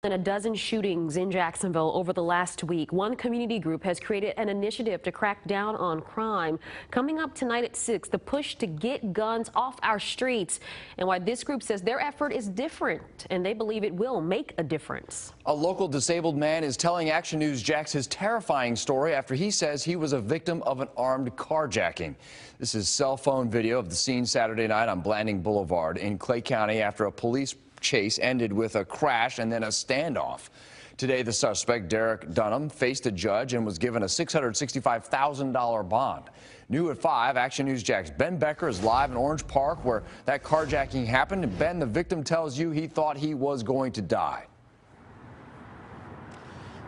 In a dozen shootings in Jacksonville over the last week, one community group has created an initiative to crack down on crime. Coming up tonight at 6, the push to get guns off our streets, and why this group says their effort is different and they believe it will make a difference. A local disabled man is telling Action News Jax his terrifying story after he says he was a victim of an armed carjacking. This is cell phone video of the scene Saturday night on Blanding Boulevard in Clay County after a police chase ended with a crash and then a standoff. Today, the suspect, Derek Dunham, faced a judge and was given a $665,000 bond. New at 5, Action News Jax Ben Becker is live in Orange Park where that carjacking happened. And Ben, the victim tells you he thought he was going to die.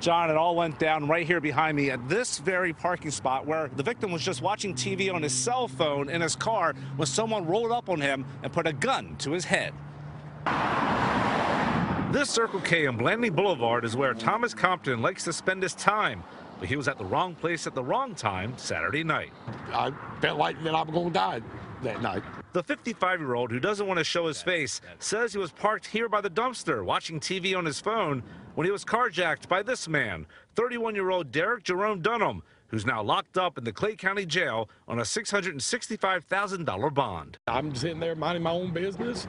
John, it all went down right here behind me at this very parking spot where the victim was just watching TV on his cell phone in his car when someone rolled up on him and put a gun to his head. This Circle K on Blanding Boulevard is where Thomas Compton likes to spend his time, but he was at the wrong place at the wrong time Saturday night. I felt like that I was going to die that night. The 55-year-old, who doesn't want to show his face, says he was parked here by the dumpster watching TV on his phone when he was carjacked by this man, 31-year-old Derek Jerome Dunham, who's now locked up in the Clay County Jail on a $665,000 bond. I'm sitting there minding my own business,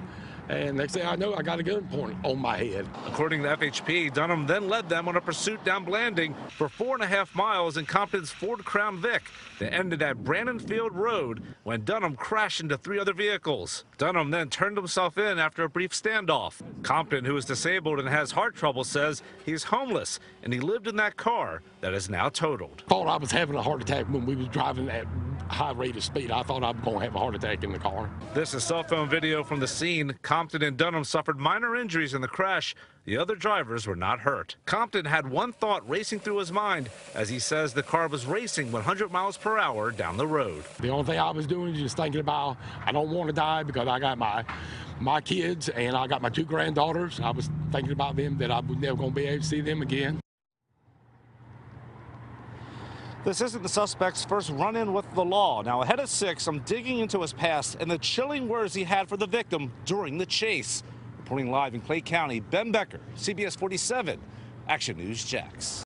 and next thing I know, I got a gun pointed on my head. According to FHP, Dunham then led them on a pursuit down Blanding for 4.5 miles in Compton's Ford Crown Vic that ended at Brandon Field Road when Dunham crashed into 3 other vehicles. Dunham then turned himself in after a brief standoff. Compton, who is disabled and has heart trouble, says he's homeless and he lived in that car that is now totaled. Thought I was having a heart attack when we was driving at high rate of speed. I thought I was going to have a heart attack in the car. This is cell phone video from the scene. Compton and Dunham suffered minor injuries in the crash. The other drivers were not hurt. Compton had one thought racing through his mind as he says the car was racing 100 miles per hour down the road. The only thing I was doing is just thinking about I don't want to die because I got my kids and I got my 2 granddaughters. I was thinking about them, that I was never going to be able to see them again. This isn't the suspect's first run-in with the law. Now, ahead of 6, I'm digging into his past and the chilling words he had for the victim during the chase. Reporting live in Clay County, Ben Becker, CBS 47, Action News Jax.